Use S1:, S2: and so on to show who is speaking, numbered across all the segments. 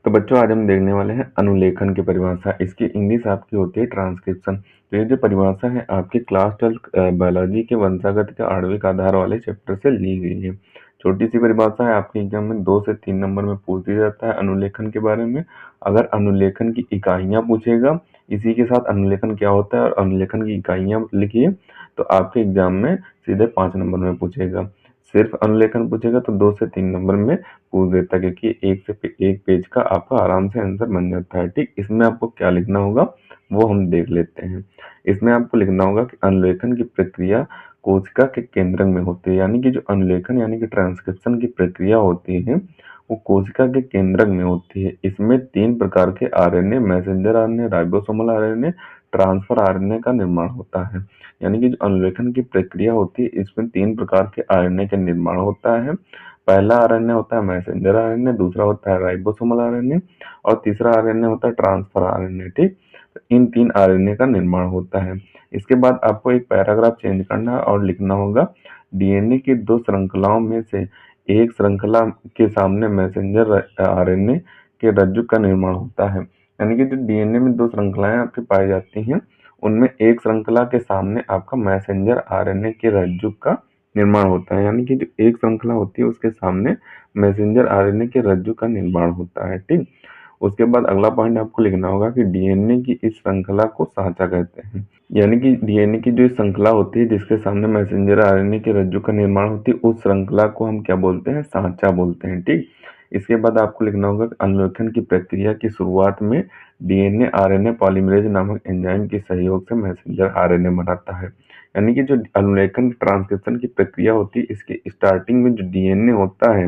S1: तो बच्चों आज हम देखने वाले हैं अनुलेखन की परिभाषा। इसकी इंग्लिश आपकी होती है ट्रांसक्रिप्शन। तो ये जो परिभाषा है आपकी क्लास 12 बायोलॉजी के वंशागत के आणविक आधार वाले चैप्टर से ली गई है। छोटी सी परिभाषा है, आपके एग्जाम में 2 से 3 नंबर में पूछ दिया जाता है अनुलेखन के बारे में। अगर अनुलेखन की इकाइयाँ पूछेगा, इसी के साथ अनुलेखन क्या होता है और अनुलेखन की इकाइयाँ लिखिए, तो आपके एग्जाम में सीधे 5 नंबर में पूछेगा। सिर्फ अनुलेखन पूछेगा तो 2 से 3 नंबर में पूछ देता है, क्योंकि एक पेज का आपका आराम से आंसर बन जाता है। ठीक, इसमें आपको क्या लिखना होगा वो हम देख लेते हैं। इसमें आपको लिखना होगा कि अनुलेखन की प्रक्रिया कोशिका के केंद्रक में होती है। यानी कि जो अनुलेखन यानी कि ट्रांसक्रिप्शन की प्रक्रिया होती है वो कोशिका के केंद्रक में होती है। इसमें 3 प्रकार के RNA, messenger RNA, ribosomal RNA, transfer RNA का निर्माण होता है। यानी कि जो अनुलेखन की प्रक्रिया होती है इसमें 3 प्रकार के आरएनए का निर्माण होता है। पहला आरएनए होता है मैसेंजर आरएनए, दूसरा होता है राइबोसोमल आरएनए और तीसरा आरएनए होता है ट्रांसफर आरएनए। ठीक, तो इन 3 आरएनए का निर्माण होता है। इसके बाद आपको एक पैराग्राफ चेंज करना है और लिखना होगा डीएनए की 2 श्रृंखलाओं में से एक श्रृंखला के सामने मैसेंजर आरएनए के रज्जु का निर्माण होता है। यानी कि जो डीएनए में 2 श्रृंखलाएं आपकी पाई जाती हैं उनमें एक श्रृंखला के सामने आपका मैसेंजर आरएनए के रज्जु का निर्माण होता है। यानी कि जो एक श्रृंखला होती है उसके सामने मैसेंजर आरएनए के रज्जु का निर्माण होता है। ठीक, उसके बाद अगला पॉइंट आपको लिखना होगा कि डीएनए की इस श्रृंखला को साँचा कहते हैं। यानी कि डीएनए की जो श्रृंखला होती है जिसके सामने मैसेंजर आरएनए के रज्जु का निर्माण होती है उस श्रृंखला को हम क्या बोलते हैं, साँचा बोलते हैं। ठीक, इसके बाद आपको लिखना होगा कि अनुलेखन की प्रक्रिया की शुरुआत में डीएनए आरएनए पॉलीमरेज नामक एंजाइम के सहयोग से मैसेंजर आरएनए बनाता है। यानी कि जो अनुलेखन ट्रांसक्रिप्शन की प्रक्रिया होती है इसकी स्टार्टिंग में जो डीएनए होता है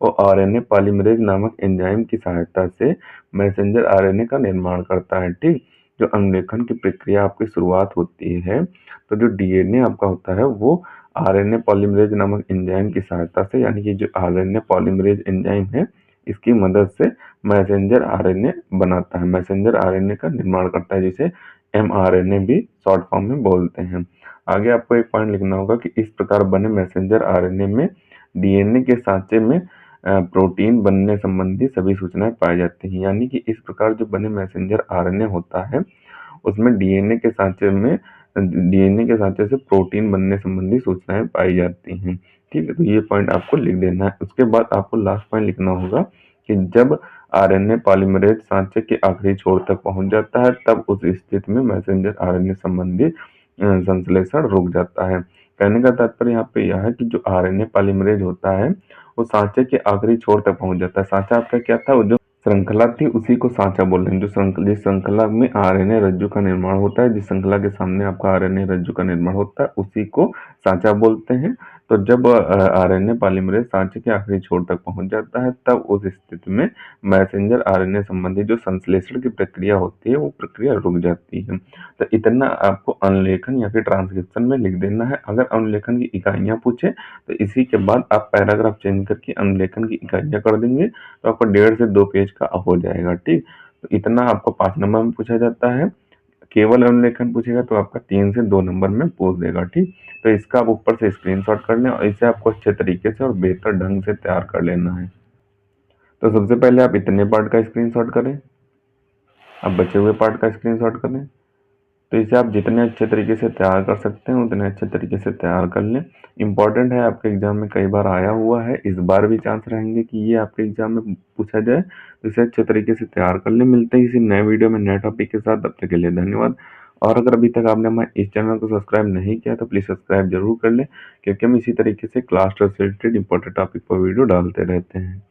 S1: वो आरएनए पॉलीमरेज नामक एंजाइम की सहायता से मैसेंजर आरएनए का निर्माण करता है। ठीक, जो अनुलेखन की प्रक्रिया आपकी शुरुआत होती है तो जो डीएनए आपका होता है वो आरएनए पॉलीमरेज नामक एंजाइम की सहायता से, यानी कि जो आरएनए पॉलीमरेज एंजाइम है इसकी मदद से मैसेंजर आरएनए बनाता है, मैसेंजर आरएनए का निर्माण करता है, जिसे एमआरएनए भी शॉर्ट फॉर्म में बोलते हैं। आगे आपको एक पॉइंट लिखना होगा कि इस प्रकार बने मैसेंजर आरएनए में डीएनए के सांचे में प्रोटीन बनने संबंधी सभी सूचनाएं पाई जाती हैं। यानी कि इस प्रकार जो बने मैसेंजर आरएनए होता है उसमें डीएनए के सांचे से प्रोटीन बनने संबंधी सूचनाएं पाई जाती हैं। ठीक है, तो ये पॉइंट आपको लिख देना है। उसके बाद आपको लास्ट पॉइंट लिखना होगा कि जब आरएनए पॉलीमरेज सांचे के आखिरी छोर तक पहुंच जाता है तब उस स्थिति में मैसेंजर आरएनए संबंधी संश्लेषण रुक जाता है। कहने का तात्पर्य यहाँ पे यह है कि जो आरएनए पॉलीमरेज होता है वो सांचे के आखिरी छोर तक पहुंच जाता है। सांचा आपका क्या था, वो जो श्रृंखला थी उसी को सांचा बोल रहे हैं। जिस श्रृंखला में आरएनए रज्जु का निर्माण होता है, जिस श्रृंखला के सामने आपका आरएनए रज्जु का निर्माण होता है उसी को सांचा बोलते हैं। तो जब आरएनए पॉलीमरेज सांचे के आखिरी छोर तक पहुंच जाता है तब उस स्थिति में मैसेंजर आरएनए संबंधी जो संश्लेषण की प्रक्रिया होती है वो प्रक्रिया रुक जाती है। तो इतना आपको अनुलेखन या फिर ट्रांसक्रिप्शन में लिख देना है। अगर अनुलेखन की इकाइयां पूछे तो इसी के बाद आप पैराग्राफ चेंज करके अनुलेखन की इकाइयां कर देंगे तो आपको 1.5 से 2 पेज का हो जाएगा। ठीक, तो इतना आपको 5 नंबर में पूछा जाता है। केवल अनुलेखन पूछेगा तो आपका 3 से 2 नंबर में पूछ देगा। ठीक, तो इसका आप ऊपर से स्क्रीनशॉट कर लें और इसे आपको अच्छे तरीके से और बेहतर ढंग से तैयार कर लेना है। तो सबसे पहले आप इतने पार्ट का स्क्रीनशॉट करें, अब बचे हुए पार्ट का स्क्रीनशॉट करें। तो इसे आप जितने अच्छे तरीके से तैयार कर सकते हैं उतने अच्छे तरीके से तैयार कर लें। इम्पॉर्टेंट है, आपके एग्जाम में कई बार आया हुआ है, इस बार भी चांस रहेंगे कि ये आपके एग्जाम में पूछा जाए, तो इसे अच्छे तरीके से तैयार कर लें। मिलते हैं किसी नए वीडियो में नए टॉपिक के साथ, तब तक के लिए धन्यवाद। और अगर अभी तक आपने हमारे इस चैनल को सब्सक्राइब नहीं किया तो प्लीज़ सब्सक्राइब जरूर कर लें, क्योंकि हम इसी तरीके से क्लास 12 से रिलेटेड इंपॉर्टेंट टॉपिक पर वीडियो डालते रहते हैं।